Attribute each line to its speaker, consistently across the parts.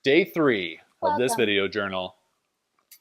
Speaker 1: Day 3 of this
Speaker 2: Welcome.
Speaker 1: video journal.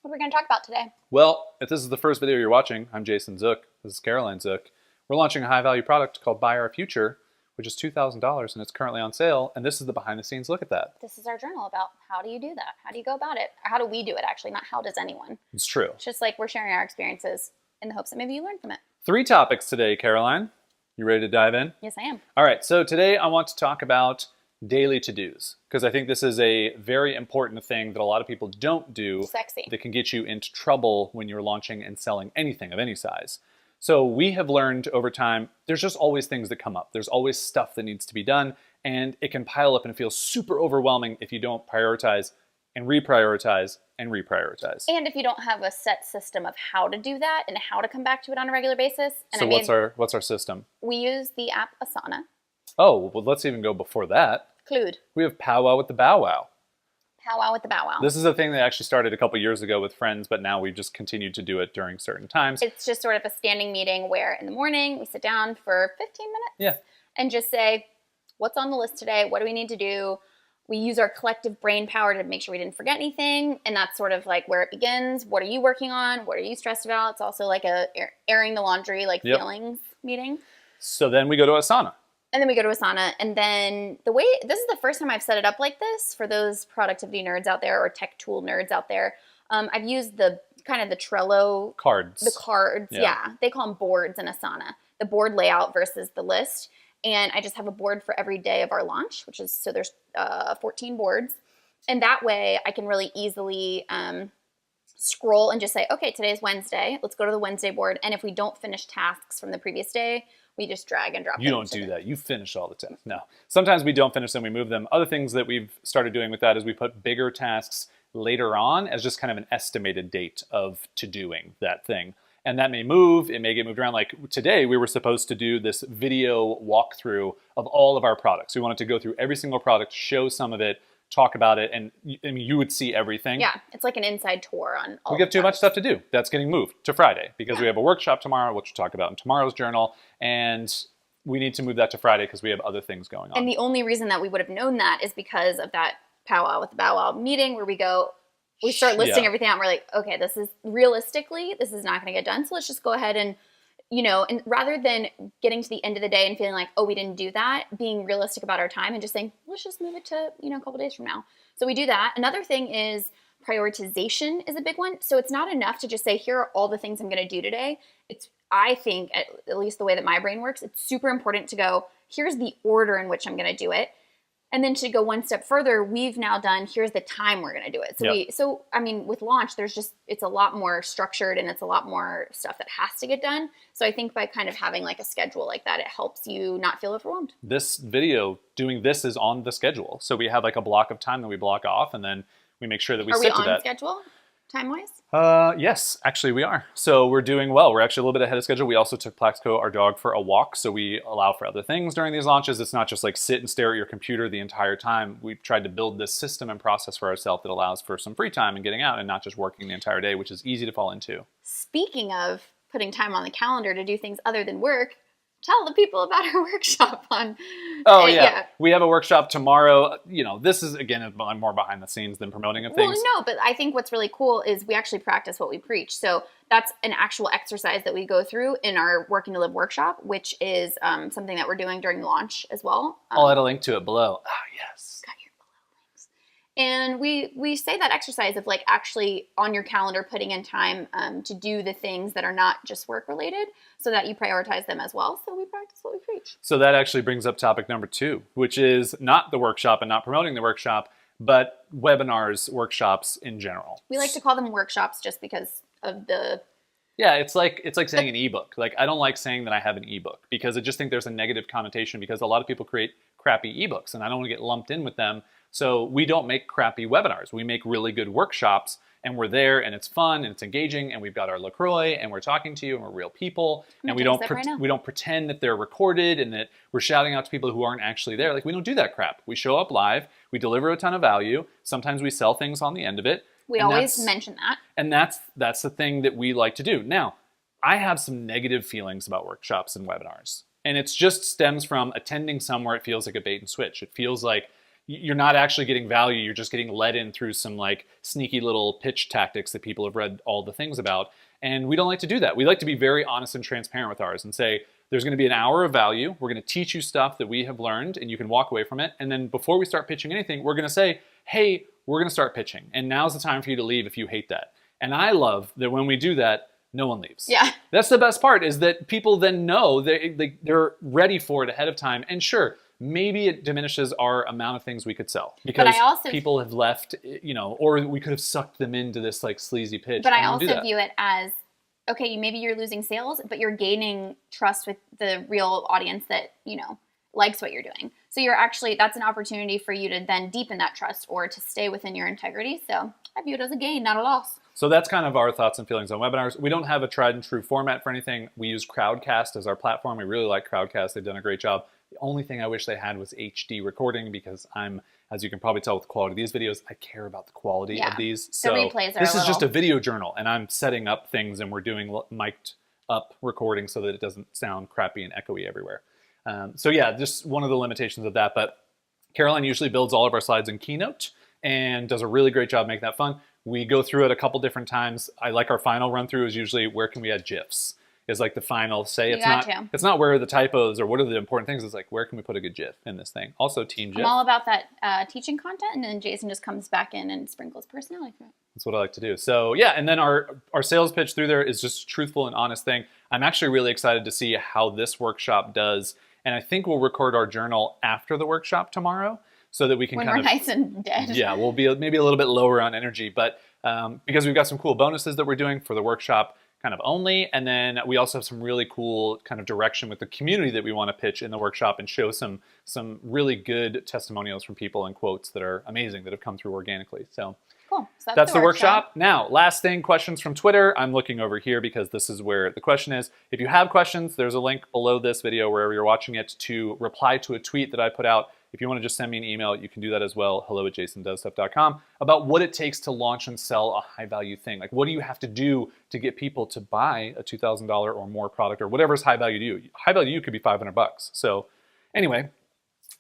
Speaker 2: What are we going to talk about today?
Speaker 1: Well, if this is the first video you're watching, I'm Jason Zook. This is Caroline Zook. We're launching a high-value product called BuyOurFuture, which is $2,000, and it's currently on sale. And this is the behind-the-scenes look at that.
Speaker 2: This is our journal about how do you do that? How do you go about it? Or how do we do it, actually? Not how does anyone.
Speaker 1: It's true.
Speaker 2: It's just like we're sharing our experiences in the hopes that maybe you learn from it.
Speaker 1: 3 topics today, Caroline. You ready to dive in?
Speaker 2: Yes, I am.
Speaker 1: All right, so today I want to talk about daily to-dos, because I think this is a very important thing that a lot of people don't do.
Speaker 2: Sexy.
Speaker 1: That can get you into trouble when you're launching and selling anything of any size. So we have learned over time, there's just always things that come up. There's always stuff that needs to be done, and it can pile up and feel super overwhelming if you don't prioritize and reprioritize and reprioritize.
Speaker 2: And if you don't have a set system of how to do that and how to come back to it on a regular basis. And
Speaker 1: So what's our system?
Speaker 2: We use the app Asana.
Speaker 1: Oh, well, let's even go before that.
Speaker 2: Clued.
Speaker 1: We have powwow with the bow wow.
Speaker 2: Powwow with the bow wow.
Speaker 1: This is a thing that actually started a couple years ago with friends, but now we've just continued to do it during certain times.
Speaker 2: It's just sort of a standing meeting where in the morning we sit down for 15 minutes.
Speaker 1: Yeah.
Speaker 2: And just say, what's on the list today? What do we need to do? We use our collective brain power to make sure we didn't forget anything. And that's sort of like where it begins. What are you working on? What are you stressed about? It's also like a airing the laundry, like feelings meeting.
Speaker 1: So then we go to Asana.
Speaker 2: And then we go to Asana. And then this is the first time I've set it up like this for those productivity nerds out there or tech tool nerds out there. I've used the kind of the Trello
Speaker 1: Cards.
Speaker 2: The cards, yeah. They call them boards in Asana. The board layout versus the list. And I just have a board for every day of our launch, which is, so there's 14 boards. And that way I can really easily scroll and just say, okay, today's Wednesday. Let's go to the Wednesday board. And if we don't finish tasks from the previous day, we just drag and drop them.
Speaker 1: You don't do that. You finish all the tasks. No. Sometimes we don't finish them, we move them. Other things that we've started doing with that is we put bigger tasks later on as just kind of an estimated date of to doing that thing. And that may move, it may get moved around. Like today, we were supposed to do this video walkthrough of all of our products. We wanted to go through every single product, show some of it, talk about it, and I mean, you would see everything.
Speaker 2: Yeah, it's like an inside tour on all.
Speaker 1: We have too much stuff to do. That's getting moved to Friday because we have a workshop tomorrow, which we'll talk about in tomorrow's journal, and we need to move that to Friday because we have other things going on.
Speaker 2: And the only reason that we would have known that is because of that powwow with the bow wow meeting where we start listing everything out and we're like, okay, this is realistically, this is not going to get done. So let's just go ahead and, and rather than getting to the end of the day and feeling like, oh, we didn't do that, being realistic about our time and just saying, let's just move it to, a couple days from now. So we do that. Another thing is prioritization is a big one. So it's not enough to just say, here are all the things I'm going to do today. I think, at least the way that my brain works, it's super important to go, here's the order in which I'm going to do it. And then to go one step further, we've now done, here's the time we're going to do it. So with launch, it's a lot more structured and it's a lot more stuff that has to get done. So I think by kind of having like a schedule like that, it helps you not feel overwhelmed.
Speaker 1: This video, doing this is on the schedule. So we have like a block of time that we block off and then we make sure that we stick to that.
Speaker 2: Are we on schedule, time-wise?
Speaker 1: Yes, actually we are. So we're doing well. We're actually a little bit ahead of schedule. We also took Plaxico, our dog, for a walk. So we allow for other things during these launches. It's not just like sit and stare at your computer the entire time. We've tried to build this system and process for ourselves that allows for some free time and getting out and not just working the entire day, which is easy to fall into.
Speaker 2: Speaking of putting time on the calendar to do things other than work, tell the people about our workshop on...
Speaker 1: Oh, yeah. We have a workshop tomorrow. This is, again, more behind the scenes than promoting of things.
Speaker 2: Well, no, but I think what's really cool is we actually practice what we preach. So that's an actual exercise that we go through in our Working to Live workshop, which is something that we're doing during launch as well.
Speaker 1: I'll add a link to it below. Ah, yes.
Speaker 2: Got your below links. And we say that exercise of like actually on your calendar putting in time to do the things that are not just work related so that you prioritize them as well. So we practice what we preach.
Speaker 1: So that actually brings up topic number 2, which is not the workshop and not promoting the workshop, but webinars, workshops in general.
Speaker 2: We like to call them workshops just because of the...
Speaker 1: Yeah, it's like saying an ebook. Like, I don't like saying that I have an ebook because I just think there's a negative connotation because a lot of people create crappy ebooks and I don't want to get lumped in with them. So we don't make crappy webinars. We make really good workshops and we're there and it's fun and it's engaging and we've got our LaCroix and we're talking to you and we're real people and we don't pretend that they're recorded and that we're shouting out to people who aren't actually there. Like, we don't do that crap. We show up live, we deliver a ton of value. Sometimes we sell things on the end of it.
Speaker 2: We always mention that.
Speaker 1: And that's the thing that we like to do. Now, I have some negative feelings about workshops and webinars. And it just stems from attending somewhere it feels like a bait and switch. It feels like you're not actually getting value. You're just getting led in through some like sneaky little pitch tactics that people have read all the things about. And we don't like to do that. We like to be very honest and transparent with ours and say, there's going to be an hour of value. We're going to teach you stuff that we have learned and you can walk away from it. And then before we start pitching anything, we're going to say, hey, we're going to start pitching. And now's the time for you to leave if you hate that. And I love that when we do that, no one leaves.
Speaker 2: Yeah.
Speaker 1: That's the best part, is that people then know they're ready for it ahead of time. And sure, maybe it diminishes our amount of things we could sell because people have left, or we could have sucked them into this like sleazy pitch.
Speaker 2: But I also view it as, okay, maybe you're losing sales, but you're gaining trust with the real audience that, likes what you're doing. So that's an opportunity for you to then deepen that trust or to stay within your integrity. So I view it as a gain, not a loss.
Speaker 1: So that's kind of our thoughts and feelings on webinars. We don't have a tried and true format for anything. We use Crowdcast as our platform. We really like Crowdcast. They've done a great job. The only thing I wish they had was HD recording because as you can probably tell with the quality of these videos, I care about the quality of these. So this is just a video journal and I'm setting up things and we're doing mic'd up recording so that it doesn't sound crappy and echoey everywhere. So yeah, just one of the limitations of that. But Caroline usually builds all of our slides in Keynote and does a really great job making that fun. We go through it a couple different times. I like our final run through is usually where can we add GIFs? Is like the final say. It's not where are the typos or what are the important things. It's like where can we put a good GIF in this thing? Also Team GIF.
Speaker 2: I'm all about that teaching content, and then Jason just comes back in and sprinkles personality through it.
Speaker 1: That's what I like to do. So yeah, and then our sales pitch through there is just truthful and honest thing. I'm actually really excited to see how this workshop does, and I think we'll record our journal after the workshop tomorrow so that we can
Speaker 2: when we're nice and dead.
Speaker 1: Yeah, we'll be maybe a little bit lower on energy, but because we've got some cool bonuses that we're doing for the workshop kind of only, and then we also have some really cool kind of direction with the community that we want to pitch in the workshop and show some really good testimonials from people and quotes that are amazing that have come through organically. So
Speaker 2: cool. So
Speaker 1: that's the workshop. Now, last thing, questions from Twitter. I'm looking over here because this is where the question is. If you have questions, there's a link below this video wherever you're watching it to reply to a tweet that I put out. If you want to just send me an email, you can do that as well, hello@jasondoestuff.com, about what it takes to launch and sell a high-value thing. Like, what do you have to do to get people to buy a $2,000 or more product or whatever's high value to you? High value to you could be $500. So anyway,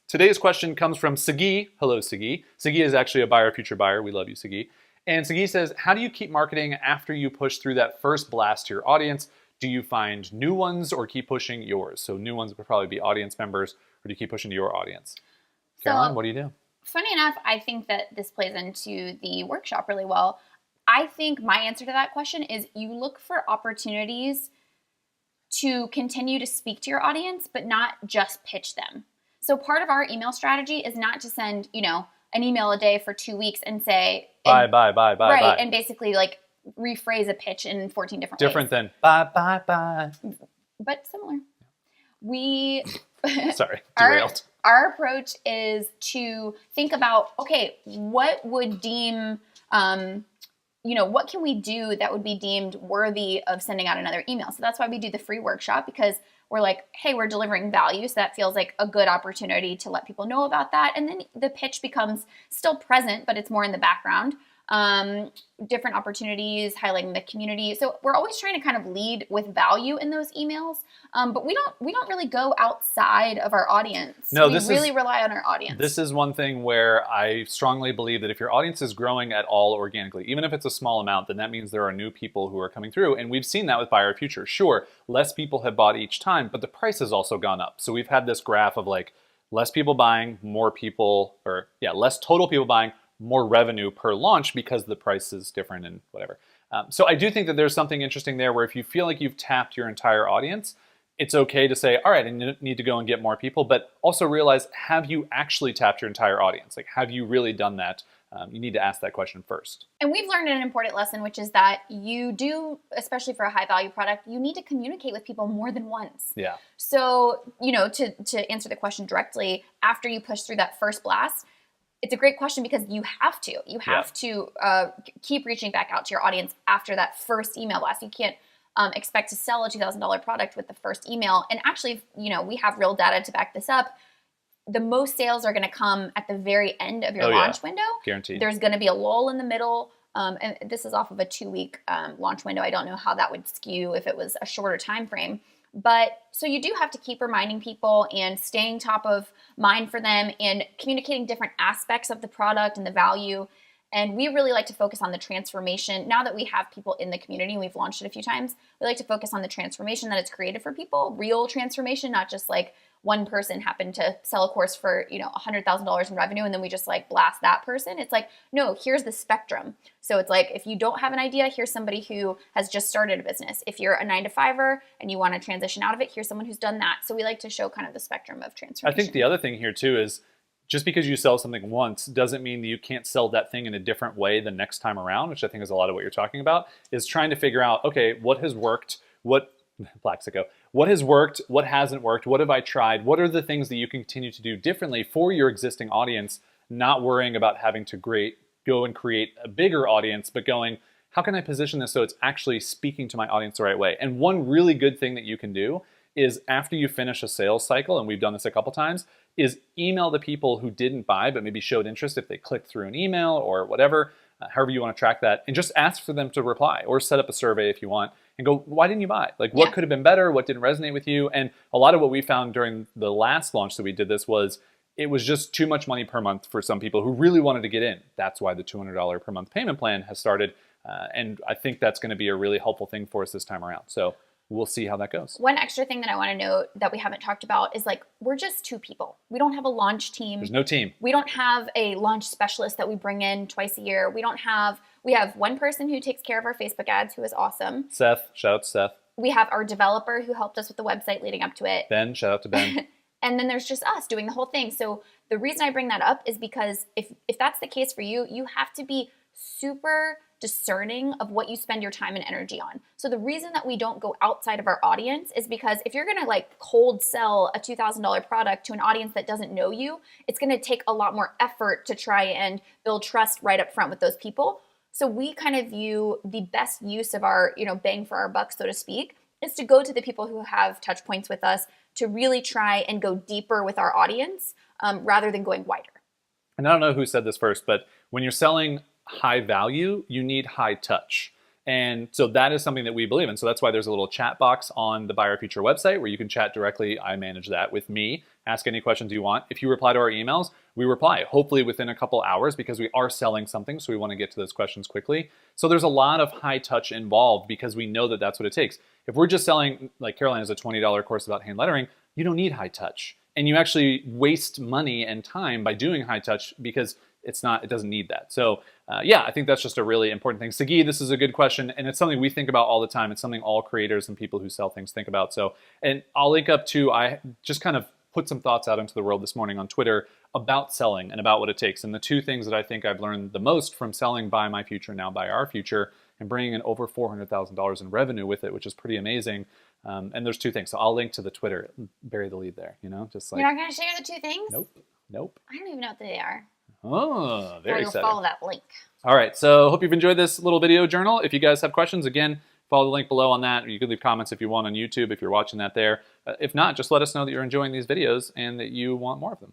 Speaker 1: today's question comes from Sagi. Hello, Sagi. Sagi is actually a BuyOurFuture buyer. We love you, Sagi. And Sagi says, how do you keep marketing after you push through that first blast to your audience? Do you find new ones or keep pushing yours? So new ones would probably be audience members, or do you keep pushing to your audience? Caroline, what do you do?
Speaker 2: Funny enough, I think that this plays into the workshop really well. I think my answer to that question is you look for opportunities to continue to speak to your audience, but not just pitch them. So part of our email strategy is not to send, an email a day for 2 weeks and say,
Speaker 1: bye.
Speaker 2: Right, and basically like rephrase a pitch in 14 different ways.
Speaker 1: Different than bye.
Speaker 2: But similar. We...
Speaker 1: Sorry, derailed.
Speaker 2: Our approach is to think about, okay, what would deem, what can we do that would be deemed worthy of sending out another email? So that's why we do the free workshop, because we're like, hey, we're delivering value. So that feels like a good opportunity to let people know about that. And then the pitch becomes still present, but it's more in the background. Different opportunities, highlighting the community. So we're always trying to kind of lead with value in those emails, but we don't really go outside of our audience.
Speaker 1: No,
Speaker 2: we really rely on our audience.
Speaker 1: This is one thing where I strongly believe that if your audience is growing at all organically, even if it's a small amount, then that means there are new people who are coming through. And we've seen that with BuyOurFuture. Sure, less people have bought each time, but the price has also gone up. So we've had this graph of like less people buying, less total people buying, more revenue per launch because the price is different and whatever. So I do think that there's something interesting there where if you feel like you've tapped your entire audience, it's okay to say, all right, I need to go and get more people, but also realize, have you actually tapped your entire audience? Like, have you really done that? You need to ask that question first. And
Speaker 2: we've learned an important lesson, which is that you do, especially for a high value product, you need to communicate with people more than once.
Speaker 1: Yeah.
Speaker 2: So, to answer the question directly, after you push through that first blast, it's a great question because you have to keep reaching back out to your audience after that first email blast. You can't expect to sell a $2,000 product with the first email. And actually, we have real data to back this up. The most sales are going to come at the very end of your launch window.
Speaker 1: Guaranteed.
Speaker 2: There's going to be a lull in the middle. And this is off of a 2-week launch window. I don't know how that would skew if it was a shorter time frame. But so you do have to keep reminding people and staying top of mind for them and communicating different aspects of the product and the value. And we really like to focus on the transformation. Now that we have people in the community and we've launched it a few times, we like to focus on the transformation that it's created for people, real transformation, not just like one person happened to sell a course for, $100,000 in revenue and then we just like blast that person. It's like, no, here's the spectrum. So it's like, if you don't have an idea, here's somebody who has just started a business. If you're a 9-to-5er and you want to transition out of it, here's someone who's done that. So we like to show kind of the spectrum of transformation.
Speaker 1: I think the other thing here too is just because you sell something once doesn't mean that you can't sell that thing in a different way the next time around, which I think is a lot of what you're talking about, is trying to figure out, okay, what has worked, Plaxico, what has worked, what hasn't worked, what have I tried, what are the things that you can continue to do differently for your existing audience, not worrying about having to go and create a bigger audience, but going, how can I position this so it's actually speaking to my audience the right way? And one really good thing that you can do is after you finish a sales cycle, and we've done this a couple times, is email the people who didn't buy but maybe showed interest if they clicked through an email or whatever, however you want to track that, and just ask for them to reply or set up a survey if you want and go, why didn't you buy? Like, what could have been better? What didn't resonate with you? And a lot of what we found during the last launch that we did this was it was just too much money per month for some people who really wanted to get in. That's why the $200 per month payment plan has started. And I think that's going to be a really helpful thing for us this time around. So we'll see how that goes.
Speaker 2: One extra thing that I want to note that we haven't talked about is like, we're just 2 people. We don't have a launch team.
Speaker 1: There's no team.
Speaker 2: We don't have a launch specialist that we bring in twice a year. We have one person who takes care of our Facebook ads, who is awesome.
Speaker 1: Seth, shout out to Seth.
Speaker 2: We have our developer who helped us with the website leading up to it.
Speaker 1: Ben, shout out to Ben.
Speaker 2: And then there's just us doing the whole thing. So the reason I bring that up is because if that's the case for you, you have to be super discerning of what you spend your time and energy on. So the reason that we don't go outside of our audience is because if you're gonna like cold sell a $2,000 product to an audience that doesn't know you, it's gonna take a lot more effort to try and build trust right up front with those people. So we kind of view the best use of our, bang for our buck, so to speak, is to go to the people who have touch points with us to really try and go deeper with our audience rather than going wider.
Speaker 1: And I don't know who said this first, but when you're selling high value, you need high touch. And so that is something that we believe in. So that's why there's a little chat box on the BuyOurFuture website where you can chat directly. I manage that with me. Ask any questions you want. If you reply to our emails, we reply, hopefully within a couple hours, because we are selling something. So we want to get to those questions quickly. So there's a lot of high touch involved because we know that that's what it takes. If we're just selling, like Caroline has a $20 course about hand lettering, you don't need high touch. And you actually waste money and time by doing high touch because it doesn't need that. So yeah, I think that's just a really important thing. Sagi, this is a good question, and it's something we think about all the time. It's something all creators and people who sell things think about. So, and I'll link up to, I just kind of put some thoughts out into the world this morning on Twitter about selling and about what it takes. And the 2 things that I think I've learned the most from selling Buy My Future, now Buy Our Future, and bringing in over $400,000 in revenue with it, which is pretty amazing. And there's 2 things. So I'll link to the Twitter, bury the lead there, just like.
Speaker 2: You're not going to share the 2 things?
Speaker 1: Nope.
Speaker 2: I don't even know what they are.
Speaker 1: Oh, very exciting.
Speaker 2: Follow that link.
Speaker 1: All right, so hope you've enjoyed this little video journal. If you guys have questions, again, follow the link below on that. You can leave comments if you want on YouTube, if you're watching that there. If not, just let us know that you're enjoying these videos and that you want more of them.